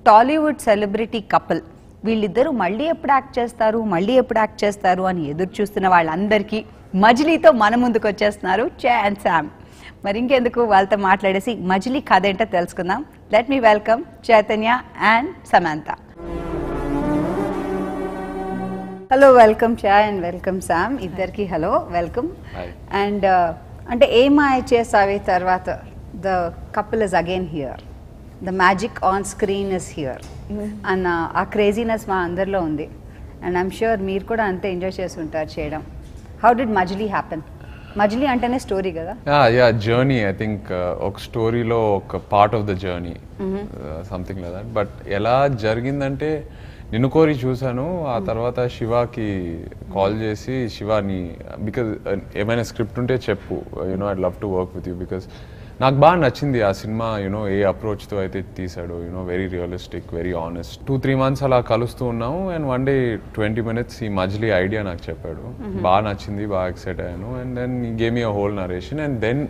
Tollywood celebrity couple వీళ్ళిద్దరూ మళ్ళీ ఎప్పుడు యాక్ట్ చేస్తారు అని ఎదురు చూస్తున్న వాళ్ళందరికీ మజిలీతో మన ముందుకు వచ్చేస్తున్నారు చే అండ్ శామ్. మరి ఇంకెందుకు వాళ్ళతో మాట్లాడేసి మజిలీ కథ ఏంటో తెలుసుకుందాం. Let me welcome Chaitanya and Samantha. Hello, welcome చే అండ్ వెల్కమ్ శామ్. ఇద్దరికి హలో, వెల్కమ్. అండ్ అంటే ఏమాయ చేసావే తర్వాత the couple is again here, the magic on screen is here అన్న ఆ క్రేజీనెస్ మా అందరిలో ఉంది. అండ్ ఐమ్ ష్యూర్ మీరు కూడా అంతే ఎంజాయ్ చేసి ఉంటారు చేయడం. How did Majili happen? Majili అంటేనే స్టోరీ కదా? జర్నీ. ఐ థింక్ ఒక స్టోరీలో ఒక part of the journey, something like that. But ఎలా జరిగిందంటే, నిన్ను కోరి చూశాను, ఆ తర్వాత శివాకి కాల్ చేసి, శివాని బికాజ్ ఏమైనా స్క్రిప్ట్ ఉంటే చెప్పు, you know I'd love to work with you, because నాకు బాగా నచ్చింది ఆ సినిమా. యూనో ఏ అప్రోచ్తో అయితే తీసాడు, you know very realistic, very honest. 2-3 months అలా కలుస్తూ ఉన్నాము. అండ్ వన్ డే 20 minutes ఈ మజిలీ ఐడియా నాకు చెప్పాడు. బాగా నచ్చింది, బాగా ఎక్సైట్ అయ్యాను. అండ్ దెన్ ఈ గేమ్ మీ whole narration. And then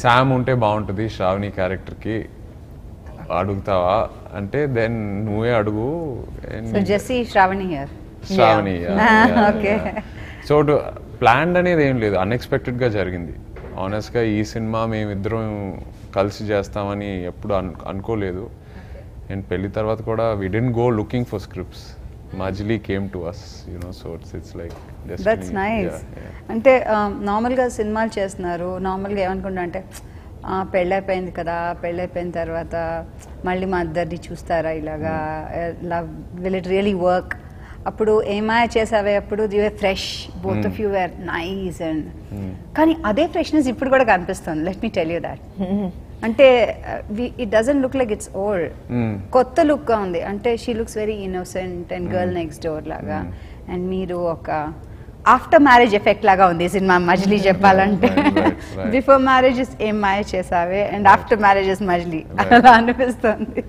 Sam ఉంటే బాగుంటుంది శ్రావణి క్యారెక్టర్కి, అడుగుతావా అంటే దెన్ నువ్వే అడుగు. శ్రావణి. సో ప్లాన్ అనేది ఏం లేదు, అన్ఎక్స్పెక్టెడ్గా జరిగింది. ఆనెస్ట్గా ఈ సినిమా మేమిద్దరం కలిసి చేస్తామని ఎప్పుడు అనుకోలేదు. అండ్ పెళ్లి తర్వాత కూడా we didn't go looking for scripts, Majili came to us, you know. So it's like that's nice. అంటే నార్మల్గా సినిమాలు చేస్తున్నారు, నార్మల్గా ఏమనుకుంటా అంటే పెళ్ళైపోయింది కదా, పెళ్ళైపోయిన తర్వాత మళ్ళీ మా ఇద్దరిని చూస్తారా ఇలాగా, love will it really work? అప్పుడు ఏమాయ చేసావే అప్పుడు you were fresh, both of you were nice. And కానీ అదే ఫ్రెష్నెస్ ఇప్పుడు కూడా కనిపిస్తుంది. Let me tell you that. అంటే it doesn't look like it's old, కొత్త లుక్ గా ఉంది. అంటే she looks very innocent and girl next door లాగా. అండ్ మీరు ఒక ఆఫ్టర్ మ్యారేజ్ ఎఫెక్ట్ లాగా ఉంది ఈ సినిమా మజిలీ చెప్పాలంటే. బిఫోర్ మ్యారేజ్ ఏం మాయ చేసావే అండ్ ఆఫ్టర్ మ్యారేజ్ మజిలీ అలా అనిపిస్తుంది,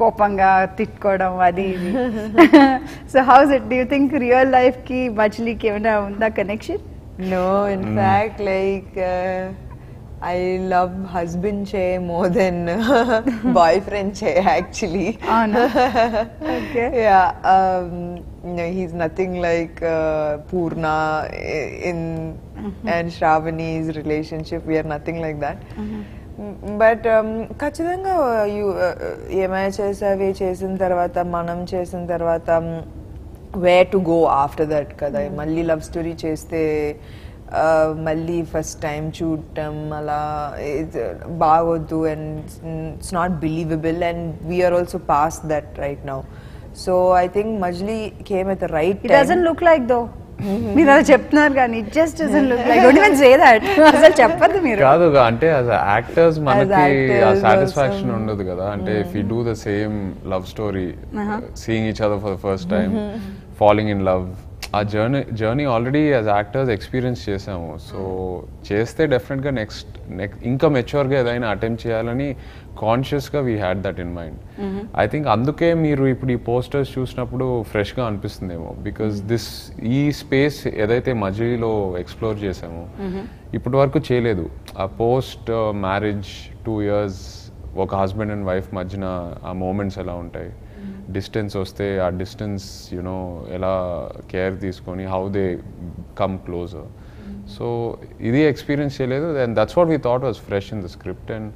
కోపంగా తిట్టుకోవడం అది ఇది. So house it? Do you think real life కి మజిలీకి ఏమైనా ఉందా connection? No, in fact, like I love husband Che more than boyfriend Che actually. Oh no. Okay. Yeah, no, he's nothing like Purna in and Shravani's relationship. We are nothing like that. But ఖచ్చితంగా ఏమైనా చేసావి చేసిన తర్వాత, మనం చేసిన తర్వాత where to go after that కదా. మళ్ళీ లవ్ స్టోరీ చేస్తే మళ్ళీ ఫస్ట్ టైం చూడటం అలా బాగొద్దు. And it's not believable. And we are also past that right now. So I think Majili came at the right time. It doesn't look like though. మీరు అలా చెప్తున్నారు కానీ it just doesn't look like. Don't even say that. అసలు చెప్పొద్దు మీరు. కాదు అంటే as actors మనకి ఆ సాటిస్ఫాక్షన్ ఉండదు కదా. అంటే if you do the same love story, seeing each other for the first time, falling in love, ఆ journey already as actors experience చేసాము. సో చేస్తే డెఫినెట్గా నెక్స్ట్ ఇంకా మెచ్యూర్గా ఏదైనా అటెంప్ట్ చేయాలని కాన్షియస్గా we had that in mind. I think అందుకే మీరు ఇప్పుడు ఈ పోస్టర్స్ చూసినప్పుడు ఫ్రెష్గా అనిపిస్తుందేమో. బికాస్ ఈ స్పేస్ ఏదైతే మజిలీలో ఎక్స్ప్లోర్ చేసామో ఇప్పటి వరకు చేయలేదు. ఆ పోస్ట్ మ్యారేజ్ 2 years ఒక హస్బెండ్ అండ్ వైఫ్ మధ్యన ఆ మూమెంట్స్ ఎలా ఉంటాయి, డిస్టెన్స్ వస్తే ఆ డిస్టెన్స్ యూనో ఎలా కేర్ తీసుకొని how they come closer. So ఇది ఎక్స్పీరియన్స్ చేయలేదు. And that's what we thought was fresh in the script. And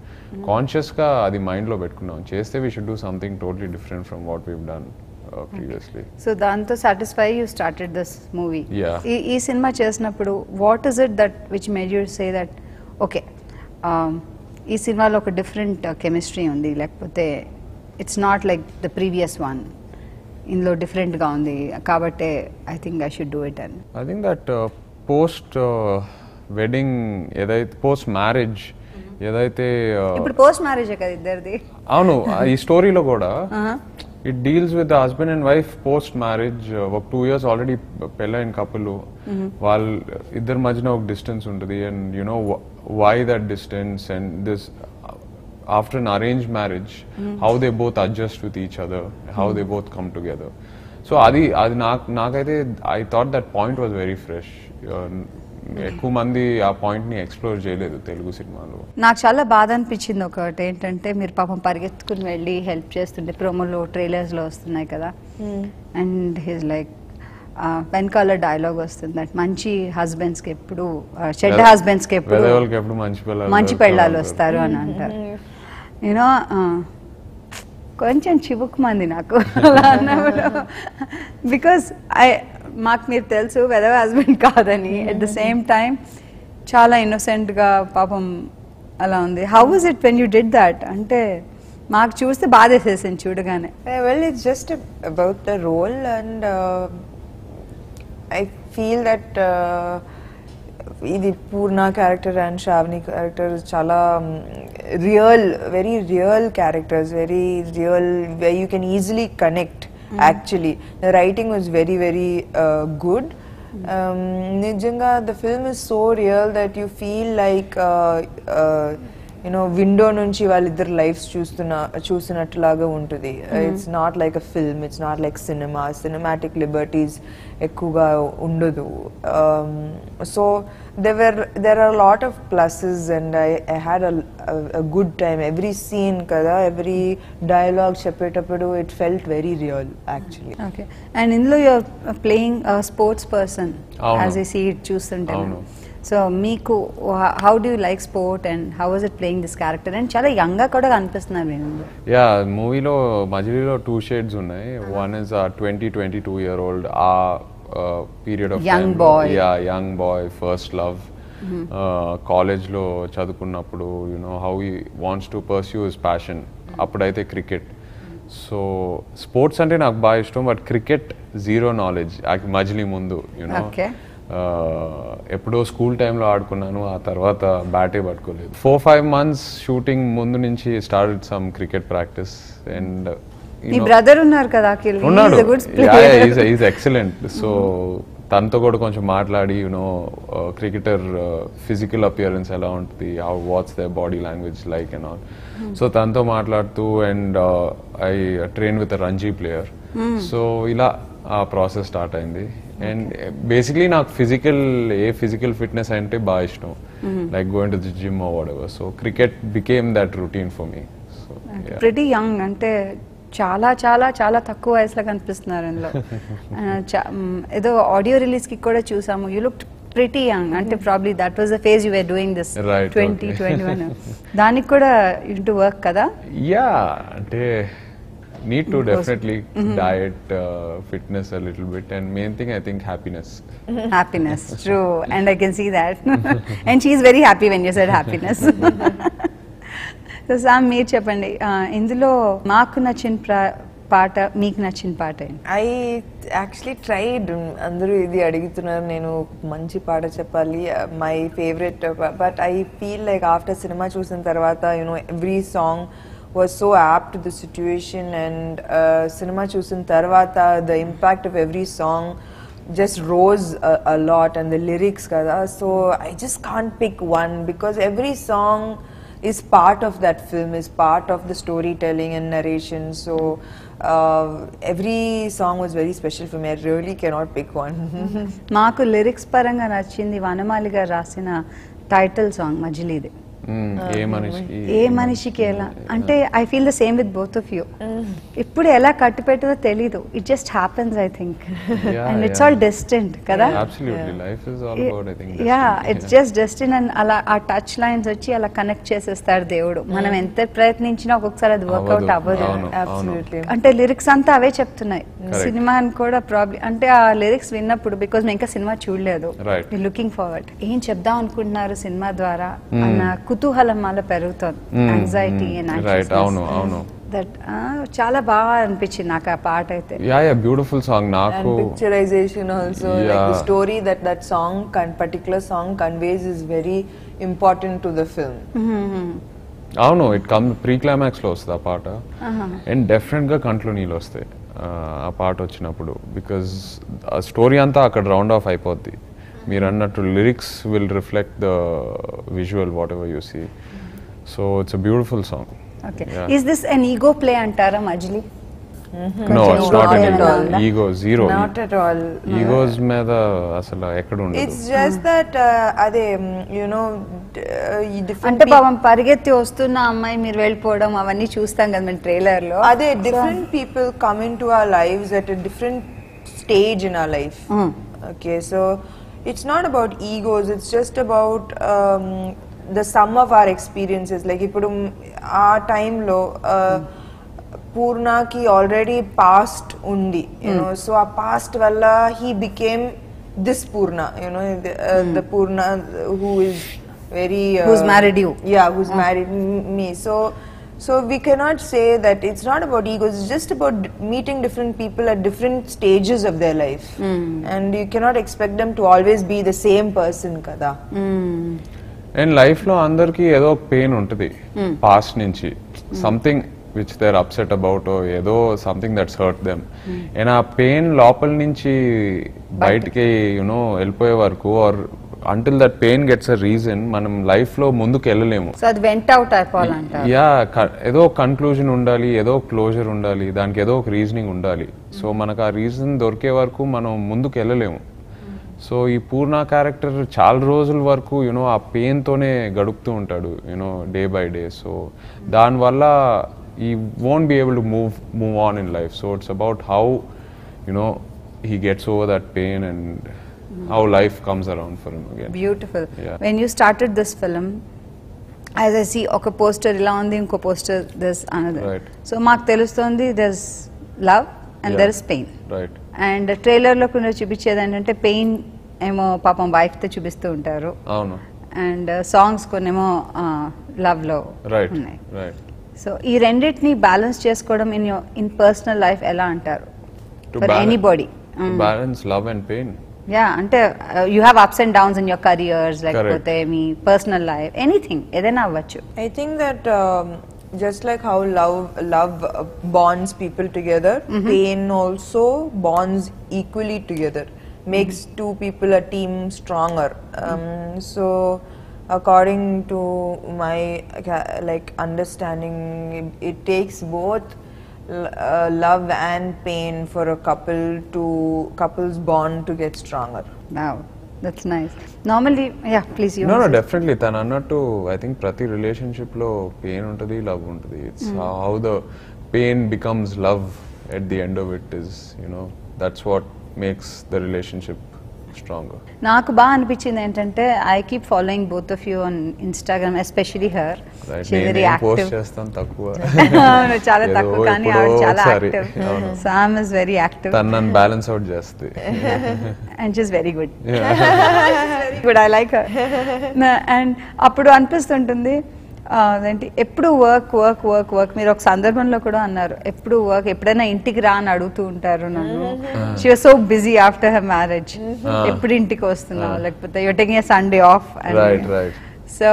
కాన్షియస్గా అది మైండ్లో పెట్టుకున్నాం, చేస్తే we should do something totally different from what we've done previously. So దాంతో satisfy you started this movie. ఈ సినిమా చేసినప్పుడు what is it that which made you say that okay ఈ సినిమాలో ఒక డిఫరెంట్ కెమిస్ట్రీ ఉంది, లేకపోతే it's not like the previous one, ఇందులో డిఫరెంట్గా ఉంది కాబట్టి I think I should do it? అని I think that post wedding ఏదైతే పోస్ట్ మ్యారేజ్ ఏదైతే ఇప్పుడు పోస్ట్ మ్యారేజ్ కదా ఇద్దరిది. అవును, ఈ స్టోరీలో కూడా it deals with husband and wife post marriage. ఒక 2 years ఆల్రెడీ పెళ్ళైన కపుల్, వాళ్ళ ఇద్దరి మధ్యన ఒక డిస్టెన్స్ ఉంటుంది. And you know why that distance and this after an arranged marriage, how they both adjust with each other, how they both come together. So adi naakaithe I thought that point was very fresh. ఎక్కువ మంది ఆ point ని explore చేయలేదు తెలుగు సినిమాలో. నాకు చాలా బాధ అనిపించింది ఒకటి ఏంటంటే, మీరు పాపం పరిగెత్తుకుని వెళ్ళి హెల్ప్ చేస్తుంటే ప్రోమోలో ట్రైలర్స్లో వస్తున్నాయి కదా, అండ్ హిజ్ లైక్ వెనకాల డైలాగ్ వస్తుంది, మంచి హస్బెండ్స్కి ఎప్పుడు చెడ్డ హస్బెండ్స్కి ఎప్పుడు మంచి పెళ్ళాలు వస్తారు అని అంటారు. యూనో కొంచెం చివుకుమంది నాకు అలా అన్నప్పుడు, బికాస్ మాకు మీరు తెలుసు వెదవ హస్బెండ్ కాదని, అట్ ద సేమ్ టైం చాలా ఇన్నోసెంట్గా పాపం అలా ఉంది. How was it when you did that? అంటే మాకు చూస్తే బాధ వేసేసింది చూడగానే. Well, it's just about the role, and I feel that ఇది పూర్ణ క్యారెక్టర్ అండ్ శ్రావణి క్యారెక్టర్ చాలా real, very real characters, very real, where you can easily connect. Actually, the writing was very, very good. Nijanga, the film is so real that you feel like window నుంచి వాళ్ళిద్దరు lifes చూస్తున్నట్లాగా ఉంటుంది. It's not like a film, it's not like cinematic liberties ఎక్కువగా ఉండదు. So there are a lot of pluses, and I had a good time. Every scene kada, every dialogue చెప్పేటప్పుడు it felt very real actually. Okay, and ఇందులో you are playing a sports person as I see it చూస్తుంటే. So మీకు how do you like sport and how was it playing this character? And చాలా young గా కూడా కనిపిస్తున్నారు నేను. Yeah, మూవీలో మజిలీలో 2 shades ఉన్నాయి. వన్ ఇస్ 22 year old, ఆ period of young boy, young boy, first love, కాలేజ్లో చదువుకున్నప్పుడు how he wants to pursue his passion. అప్పుడైతే క్రికెట్. సో స్పోర్ట్స్ అంటే నాకు బాగా ఇష్టం, బట్ క్రికెట్ జీరో నాలెడ్జ్ మజిలీ ముందు. ఎప్పుడో స్కూల్ టైంలో ఆడుకున్నాను, ఆ తర్వాత బ్యాటే పట్టుకోలేదు. 4-5 months షూటింగ్ ముందు నుంచి started some cricket practice. And me brother ఉన్నారు కదా అఖిల్, ఉన్నాడు, ఈజ్ ఎక్సలెంట్. సో తనతో కూడా కొంచెం మాట్లాడి క్రికెటర్ ఫిజికల్ అపియరెన్స్ ఎలా ఉంటుంది, what's the body language like and all. So తనతో మాట్లాడుతూ, and I train with Ranji player. So ఇలా ఆ ప్రాసెస్ స్టార్ట్ అయింది. అండ్ బేసిక్లీ నాకు ఫిజికల్ ఫిట్నెస్ అంటే బాగా ఇష్టం, like going to the gym or whatever. So cricket became that routine for me. Pretty young, అంటే చాలా చాలా చాలా తక్కువ వయసులో కనిపిస్తున్నారు ఇందులో. ఏదో ఆడియో రిలీజ్ కి కూడా చూసాము, యూ లుక్ ప్రిటీ యంగ్. అంటే probably that was the phase you were doing this 2021. దానికి కూడా ఇంటూ వర్క్ కదా? యా, అంటే need to definitely diet, fitness a little bit, and main thing I think happiness. True, and I can see that. And she is very happy when you said happiness. So Sam, meer cheppandi, indulo maaku nachina పాట, మీకు నచ్చిన పాట ఏంటి? I actually tried, అందరూ ఇది అడుగుతున్నారు, నేను మంచి పాట చెప్పాలి, my favorite, but I feel like after cinema చూసిన తర్వాత every song was so apt to the situation, and cinema chusin tarvata the impact of every song just rose a lot, and the lyrics kada. So I just can't pick one, because every song is part of that film, is part of the storytelling and narration. So every song was very special for me. I really cannot pick one. maaku lyrics paranga nachindi vanamali garu rasina title song మజిలీది. ఏ మనిషికి ఎలా అంటే I feel the same with both of you. ఇప్పుడు ఎలా కట్టి పెట్టదో తెలీదు, it just happens I think, and it's all destined కదా. Yeah, it's just destiny. And అలా ఆ టచ్ లైన్స్ వచ్చి అలా కనెక్ట్ చేసేస్తాడు దేవుడు. మనం ఎంత ప్రయత్నించినా ఒక్కొక్కసారి అది వర్కౌట్ అవ్వదు. అంటే లిరిక్స్ అంతా అవే చెప్తున్నాయి. సినిమా కూడా ప్రాబ్లం అంటే ఆ లిరిక్స్ విన్నప్పుడు, బికాజ్ మేము ఇంకా సినిమా చూడలేదు, లుకింగ్ ఫార్వర్డ్ ఏం చెప్దాం అనుకుంటున్నారు సినిమా ద్వారా అన్న కుతూహలం మాలో పెరుగుతుంది, యాంగ్జైటీ అండ్ దట్ చాలా బాగా అనిపించింది నాకు ఆ పాట అయితే. Beautiful song. నాకు picturisation also, like the story that song particular song conveys is very important to the film. అవును, ఇట్ కమ్ ప్రీ క్లైమాక్స్ లో వస్తుంది ఆ పాట, అండ్ డెఫినెట్ గా కంట్లో నీళ్ళు వస్తాయి ఆ పాట వచ్చినప్పుడు, బికాజ్ ఆ స్టోరీ అంతా అక్కడ రౌండ్ ఆఫ్ అయిపోద్ది. మీరు అన్నట్టు lyrics will reflect the visual whatever you see. So it's a beautiful song. Okay. Is this an ego play antara Majli? No, it's not an at all. ego, zero. Not at all. Egos మీద అసలు ఎక్కడ ఉండదు. It's just that అదే you know different అంటే పాపం పరిగెత్తి వస్తున్న అమ్మాయి మీరు వెళ్ళిపోవడం అవన్నీ చూస్తాం కదా మన ట్రైలర్ లో. అదే different people come into our lives at a different stage in our life. Okay, so it's not about egos, it's just about the sum of our experiences. Like ఇప్పుడు ఆ time లో Purnaki already past undi, you know, so a past valla he became this Purna, you know, the Purna who is very who's married you. Yeah, who's married me. So we cannot say that it's not about egos, it's just about meeting different people at different stages of their life. And you cannot expect them to always be the same person kada. And life లో అందరికి ఏదో pain ఉంటుంది past నుంచి, something which they're upset about or ఏదో something that's hurt them. And ఆ pain లోపల నుంచి బయటికి యునో వెళ్ళిపోయే వరకు or until that pain gets a reason మనం లైఫ్ లో ముందుకు వెళ్ళలేము. సో అది వెంట్ అవుట్ అయిపోవాలంట. యా, ఏదో కన్క్లూజన్ ఉండాలి, ఏదో క్లోజర్ ఉండాలి, దానికి ఏదో ఒక రీజనింగ్ ఉండాలి. సో మనకు ఆ రీజన్ దొరికే వరకు మనం ముందుకు వెళ్ళలేము. సో ఈ పూర్ణ క్యారెక్టర్ చాలా రోజుల వరకు యునో ఆ పెయిన్ తోనే గడుపుతూ ఉంటాడు you know day by day. So దానివల్ల he won't be able to move on in life. So it's about how you know he gets over that pain and how life comes around for him again. Beautiful. Yeah. When you started this film, as I see oka poster ila undi inko poster there's another. Right. So maaku telustundi there's love and there is pain. Right. And trailer lo kunna chupichedi entante pain emo papam wife tho chupistu untaru. Avunu. And songs konemo love lo Right. unnai. Right. So ఈ రెండింటిని balance చేసుకోవడం in personal life ఎలా అంటారు for anybody? Balance love and pain. Yeah, అంటే you have ups and downs in your careers, లేకపోతే మీ personal life, anything ఏదైనా అవ్వచ్చు. I think that just like how love bonds people together, pain also bonds equally together, makes two people a team stronger. So according to my like understanding, it takes both love and pain for a couple's bond to get stronger. Wow, that's nice. Normally, yeah, please you. No, definitely. తను అన్నట్టు I think ప్రతి relationship లో pain ఉంటుంది, love ఉంటుంది. It's how the pain becomes love at the end of it is, you know, that's what makes the relationship stronger. నాకు బాగా అనిపించింది ఏంటంటే I keep following both of you on Instagram, especially her. She very active. చేస్తాను తక్కువ. చాలా తక్కువ, కానీ ఆవిడ చాలా active. Sam is very active. తను నన్ను బ్యాలెన్స్ అవుట్ చేస్తుంది. And she is very good. Good, I like her. And అప్పుడు అనిపిస్తుంటుంది అదేంటి ఎప్పుడు వర్క్ వర్క్ వర్క్ వర్క్. మీరు ఒక సందర్భంలో కూడా అన్నారు ఎప్పుడు వర్క్, ఎప్పుడైనా ఇంటికి రా అని అడుగుతూ ఉంటారు నన్ను. She was so busy after her marriage. ఎప్పుడు ఇంటికి వస్తున్నావు, లేకపోతే you taking a Sunday off. So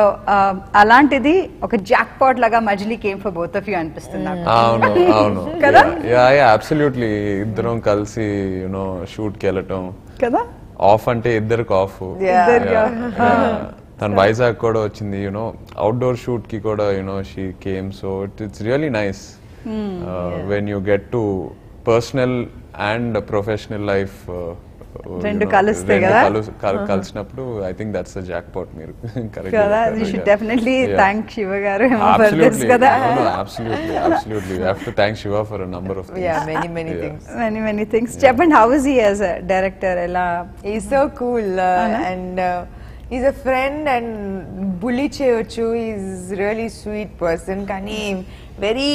అలాంటిది ఒక జాక్ పాట్ లాగా Majili came for both of you అనిపిస్తుంది. అవును అవును కదా. Yeah absolutely. ఇద్దరం కలిసి యునో షూట్ కి వెళ్ళటం కదా. ఆఫ్ అంటే ఇద్దరికి ఆఫ్. తను వైజాగ్ కూడా వచ్చింది యునో అవుట్డోర్ షూట్ కి కూడా you know she came. So it's really nice when you get to personal and professional life రెండు కలుస్తాయి కదా. కలిసినప్పుడు I think that's the jackpot. మీరు కదా, you should definitely thank Shiva garu for this కదా. Absolutely, absolutely. We have to thank Shiva for a number of things. Yeah, many things. Cheppan, how is he as a director? He's so cool and he's a friend and bully cheyochu. He's really sweet person, kani very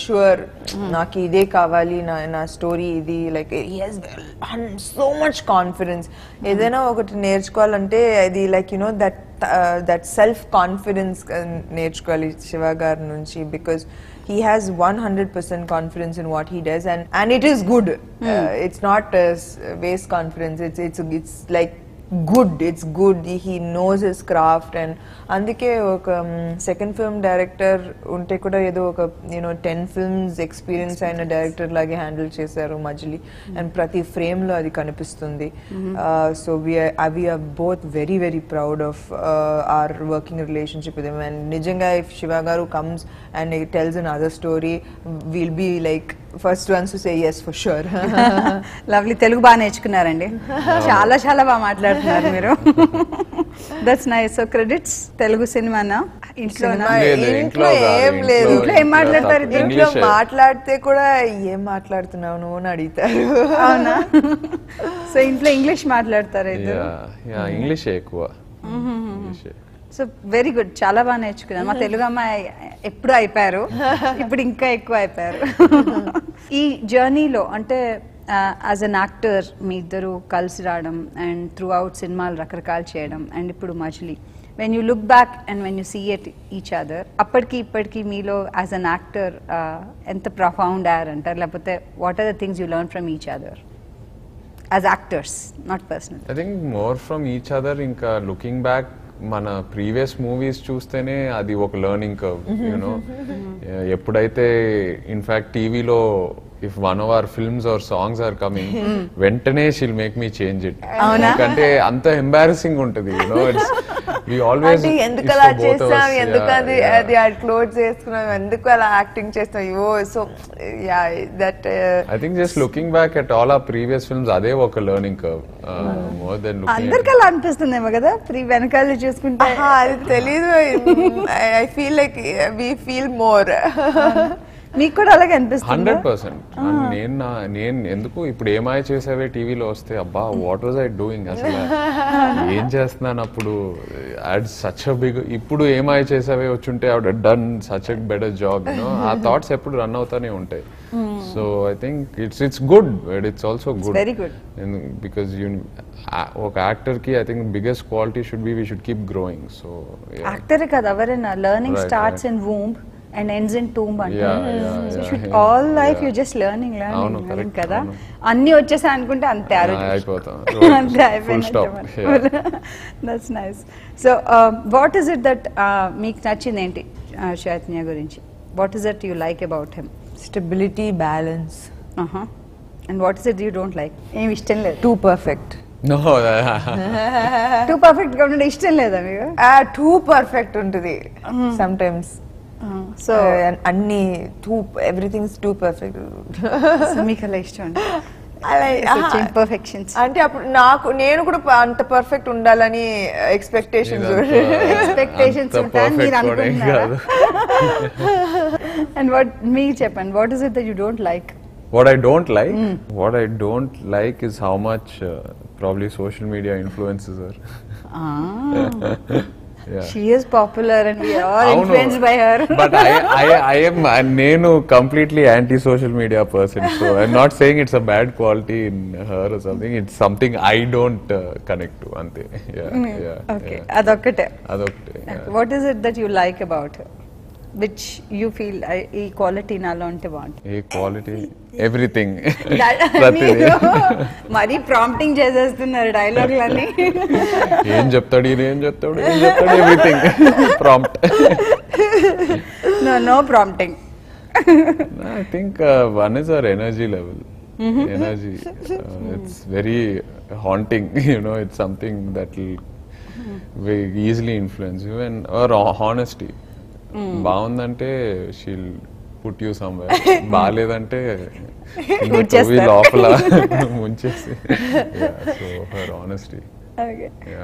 sure naaki ide kavali na story idi. Like he has so much confidence. Edaina okati nerchukovalante adi like you know that self confidence nerchukovali Shiva gar nunchi, because he has 100% confidence in what he does, and it is good. It's not waste confidence. It's like good. It's good. He knows his craft, and అందుకే ఒక second film director ఉంటే కూడా ఏదో ఒక 10 films experience అయిన director లాగే handle చేశారు మజిలీ. And ప్రతి ఫ్రేమ్ లో అది కనిపిస్తుంది. So we are both very very proud of our working relationship with him. And నిజంగా if Shiva garu comes and he tells another story, we'll be like first ones to say yes for sure. Lovely, Telugu బాగా నేర్చుకున్నారండి. చాలా చాలా బాగా మాట్లాడుతున్నారు మీరు. That's nice. So credits Telugu సినిమానా? ఇంట్లో ఏం లేదు. ఇంట్లో ఏం మాట్లాడతారు? ఇంట్లో మాట్లాడితే కూడా ఏం మాట్లాడుతున్నావు నువ్వు అని అడుగుతారు. అవునా? సో ఇంట్లో ఇంగ్లీష్ మాట్లాడతారు ఇద్దరు? ఇంగ్లీష్ ఎక్కువ. సో వెరీ గుడ్, చాలా బాగా నేర్చుకున్నాను. మా తెలుగు అమ్మాయి ఎప్పుడు అయిపోయారు, ఇప్పుడు ఇంకా ఎక్కువ అయిపోయారు. ఈ జర్నీలో అంటే యాజ్ అన్ యాక్టర్ మీ ఇద్దరు కలిసి రావడం అండ్ త్రూ అవుట్ సినిమాలు రకరకాలు చేయడం అండ్ ఇప్పుడు Majili, when you look back and when you see at each other, అప్పటికి ఇప్పటికి మీలో యాజ్ అన్ యాక్టర్ ఎంత ప్రొఫౌండ్ అయ్యారు అంటారు? లేకపోతే what are the things you learn from each other as actors, not personal? I think more from each other. ఇంకా looking back మన previous movies చూస్తేనే అది ఒక లెర్నింగ్ కర్వ్, యూనో. ఎప్పుడైతే ఇన్ఫాక్ట్ టీవీలో if one of our films or songs are coming, వెంటనే she'll make me change it. ఎందుకంటే అంత ఎంబారసింగ్ ఉంటుంది, యూనో. ఇట్స్ వి ఆల్వేస్ ఎందుకు అలా చేస్తాం, ఎందుకు అది క్లోజ్ చేసుకున్నాం, ఎందుకు అలా యాక్టింగ్ చేస్తాం, yo. So yeah, that I think just looking back at all our previous films, అదే ఒక లెర్నింగ్ కర్వ్. మోర్ దెన్ అందరికి అలా అనిపిస్తుందేమో కదా వెనకాల చూసుకుంటే? అది తెలీదు. I feel like we feel more. మీకు కూడా అలాగే అనిపిస్తుంది? 100%. నేను ఎందుకు ఇప్పుడు ఏమాయ చేసావే టీవీలో వస్తే, అబ్బా వాట్ వాజ్ ఐ డూయింగ్, అసలు ఏం చేస్తున్నాను అప్పుడు, సచ్ అ బిగ్. ఇప్పుడు ఏమాయ చేసావే వచ్చుంటే I would done such a better job, you know. ఆ థాట్స్ ఎప్పుడు రన్ అవుతానే ఉంటాయి. So I think it's good, but it's also good, very good, because ఒక యాక్టర్ కి I think biggest quality should be we should keep growing. So actor కదా ఎవరైనా, learning starts in womb and ends in tomb అంటారు. So should all life you just learning కదా. అన్ని వచ్చేసా అనుకుంటే అంతే అయిపోతాం. That's nice. So what is it that మీకు నచ్చింది ఏంటి చైతన్య గురించి? What is it you like about him? Stability, balance. And what is it you don't like? ఏం ఇష్టం లేదు? Too perfect. No. Too perfect గా ఉండడం ఇష్టం లేదా మీకు? Too perfect ఉంటుంది sometimes. సో అన్ని ఎవ్రీథింగ్ టూ పర్ఫెక్ట్. సో మీకు అలా ఇష్టం పర్ఫెక్షన్స్ అంటే అప్పుడు నేను కూడా అంత పర్ఫెక్ట్ ఉండాలని ఎక్స్పెక్టేషన్స్ ఉంటాయి మీరు అనుకుంటున్నారా? అండ్ వాట్ మీరు చెప్పండి, what is it that you don't like? What I don't like is how much probably social media influences her. Yeah. She is popular and we are all influenced by her. But I am nenu completely anti-social media person. So I'm not saying it's a bad quality in her or something. It's something I don't connect to. Ante. Yeah. Okay. Adokkate. Yeah. What is it that you like about her? Which you feel ee quality nalo ante baantundi? Ee quality everything. Mari prompting చేసేస్తున్నారు డైలాగ్లని. ఏం చెప్తాడు everything prompt. No prompting. I think one is our energy level. Energy. It's very haunting, you know. It's something that will easily influence you. And or honesty. బాగుందంటే she'll put you somewhere, బాగాలేదంటే లోపల ముంచేసి. So her honesty.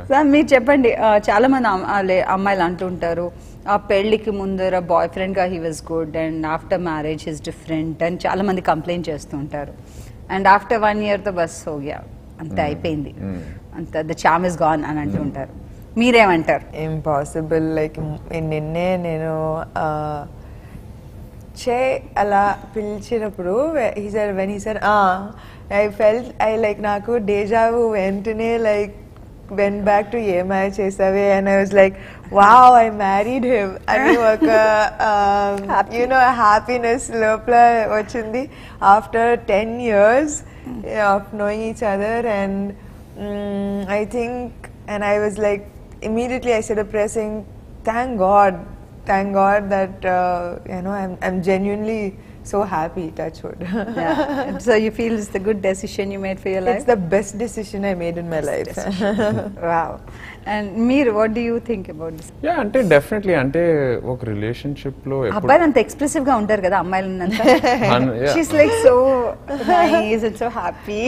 Sir మీరు చెప్పండి, చాలా మంది అమ్మాయిలు అంటుంటారు ఆ పెళ్లికి ముందర బాయ్ ఫ్రెండ్ గా he was good and after marriage is different అని చాలా మంది కంప్లైంట్ చేస్తూ ఉంటారు. అండ్ ఆఫ్టర్ 1 year తో బస్ హోగ్యా, అంతే అయిపోయింది, అంత ద చామ్ ఇస్ గాన్ అని అంటూ ఉంటారు. మీరేమంటారు? ఇంపాసిబుల్. లైక్ నిన్నే నేను అలా పిలిచినప్పుడు when he said I felt నాకు డేజావు వెంటనే లైక్ went back to ఏమై చేసావే and I was like wow I married him అని ఒక you know happiness లోపల వచ్చింది after 10 years of knowing each other. And I think and I was like immediately I said a prayer saying thank God that you know I'm genuinely so happy, touch wood. Yeah. So you feel it's the good decision you made for your life? It's the best decision I made in my life. Wow. And Meer, what do you think about this? Yeah, అంటే definitely అంటే ఒక relationship లో అబ్బాయిలు అంత expressive గా ఉంటారు కదా అమ్మాయిలు Yeah. She's like so nice and so happy.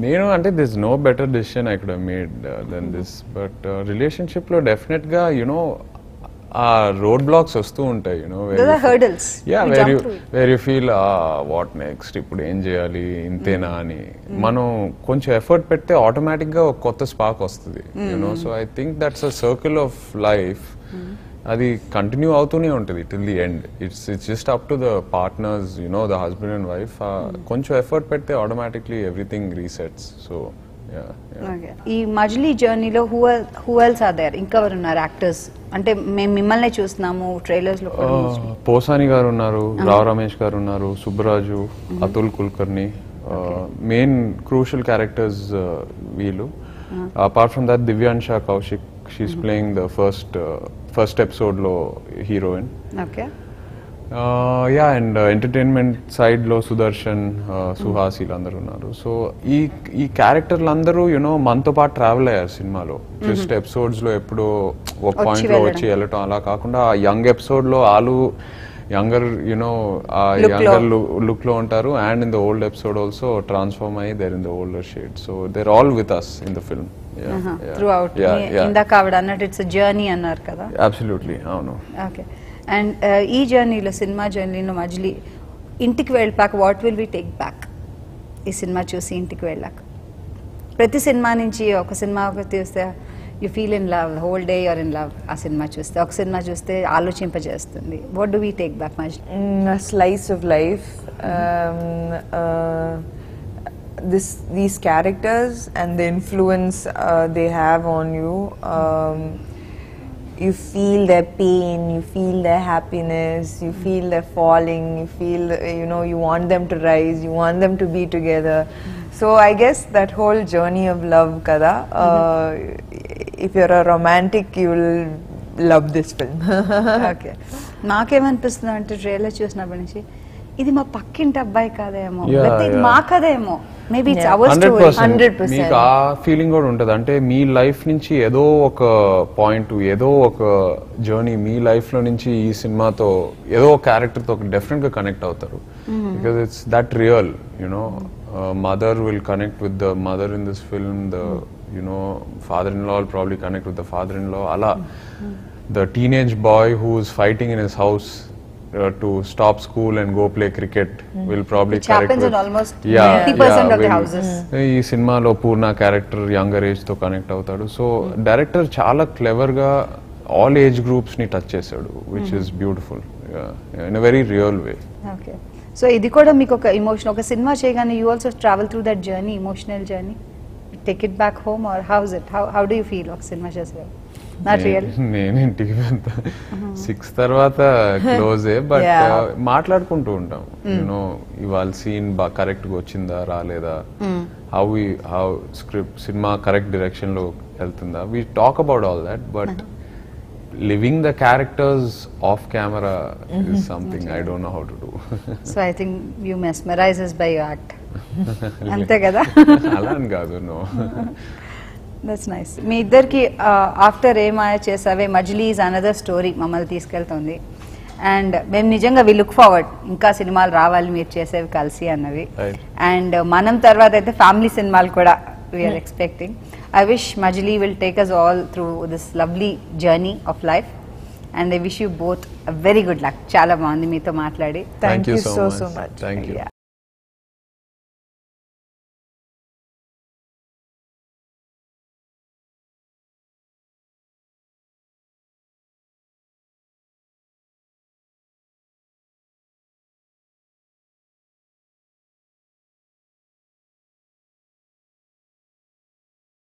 నేను అంటే this no better decision I could have made then this, but relationship లో డెఫినెట్ గా యునో ఆ రోడ్ బ్లాక్స్ వస్తూ ఉంటాయి, you know hurdles. Yeah where you feel what next, ఇప్పుడు ఏం చేయాలి ఇంతేనా అని. మనం కొంచెం ఎఫర్ట్ పెడితే ఆటోమేటిక్ గా ఒక కొత్త స్పార్క్ వస్తుంది, you know. So I think that's a circle of life. అది కంటిన్యూ అవుతూనే ఉంటుంది till the end. It's just up to the partners, you know, the husband and wife. కొంచెం ఎఫర్ట్ పెడితే ఆటోమేటిక్లీ ఎవ్రీథింగ్ రీసెట్స్. సో ఈ మజిలీ జర్నీలో హూ ఎల్స్ ఆర్ దేర్? ఇంకెవరున్నారు actors? అంటే మేము మిమ్మల్ని చూస్తున్నాము ట్రైలర్స్ లో. పోసాని గారు ఉన్నారు, రావ్ రమేష్ గారు ఉన్నారు, Subbaraju, Atul Kulkarni, main crucial characters వీళ్ళు. Apart from that Divyansha Kaushik, she's playing the first episode లో heroine. Okay. Yeah, and entertainment side లో సుదర్శన్, సుహాస్, వీళ్ళందరూ ఉన్నారు. సో ఈ క్యారెక్టర్లు అందరూ యునో మనతో పాటు ట్రావెల్ అయ్యారు సినిమాలో. జస్ట్ ఎపిసోడ్స్ లో ఎప్పుడో ఒక పాయింట్ లో వచ్చి వెళ్ళటం అలా కాకుండా, ఆ యంగ్ ఎపిసోడ్ లో వాళ్ళు యంగర్, యునో, ఆ యంగర్ లుక్ లో ఉంటారు. And in the old episode also transform అయ్యి there in the older shade. So they're all with us in the film throughout. ఇందాక ఆవిడ అన్నట్టు ఇట్స్ జర్నీ అన్నారు కదా. అబ్సల్యూట్లీ, అవును. ఓకే. అండ్ ఈ జర్నీలో, సినిమా జర్నీలో మజిలీ ఇంటికి వెళ్ళాక what will we take back? ఈ సినిమా చూసి ఇంటికి వెళ్ళాక ప్రతి సినిమా నుంచి ఒక సినిమా చూస్తే you feel in love whole day, you're in love. ఆ సినిమా చూస్తే, ఒక సినిమా చూస్తే ఆలోచింపజేస్తుంది. What do we take back Majili? Slice of life. These characters and the influence they have on you. You feel their pain, you feel their happiness, you feel their falling, you feel, you know, you want them to rise, you want them to be together. So I guess that whole journey of love kada, if you're a romantic, you'll love this film. Okay. నాకేమనిపిస్తుంది అంటే trailer చూసినప్పటి నుంచి ఇది మా పక్కింటి అబ్బాయి కాదేమో, ఇది మా కదేమో, మేబీ ఇట్స్ అవర్ స్టోరీ. 100%. మీకు ఆ ఫీలింగ్ కూడా ఉంటుంది. అంటే మీ లైఫ్ నుంచి ఏదో ఒక పాయింట్, ఏదో ఒక జర్నీ మీ లైఫ్ లో నుంచి ఈ సినిమాతో ఏదో ఒక క్యారెక్టర్ తో డెఫినెట్ గా కనెక్ట్ అవుతారు. Because it's that real, you know. Mother will connect with the mother in this film, the you know father-in-law will probably connect with the father-in-law. Ala, the teenage boy who is fighting in his house to stop school and go play cricket will probably which connect happens with, in almost 80% of the houses. ఈ సినిమాలో Poorna character younger age తో connect అవుతాడు. So director చాలా clever గా all age groups ని touch చేశాడు, which is beautiful in a very real way. Okay. So ఇది కూడా మీకు ఒక ఎమోషన్, ఒక సినిమా చేయగానే you also travel through that journey, emotional journey, take it back home, or how is it, how do you feel ఒక సినిమా చేసేవారు? Not real. నేను ఇంటికి వెళ్తా 6 తర్వాత క్లోజే, బట్ మాట్లాడుకుంటూ ఉంటాం. యూనో ఇవాళ సీన్ కరెక్ట్ గా వచ్చిందా రాలేదా, హౌ స్క్రిప్ట్ సినిమా కరెక్ట్ డైరెక్షన్ లో వెళ్తుందా, we talk about all that. But living the characters off camera is something I don't know how to do. So I think you mesmerize us by your act. ante kada? అలా అని కాదు, no. That's nice. మీ ఇద్దరికి after Ye Maaya Chesave Majili is another story మమ్మల్ని తీసుకెళ్తుంది. And మేము నిజంగా we look forward, ఇంకా సినిమాలు రావాలి మీరు చేసేవి కలిసి అన్నవి. అండ్ మనం తర్వాత అయితే ఫ్యామిలీ సినిమాలు కూడా we're expecting. I wish Majili will take us all through this lovely journey of life, and I wish you both a very good luck. Chala baagundi meeto maatladi. Thank you so much. Thank you.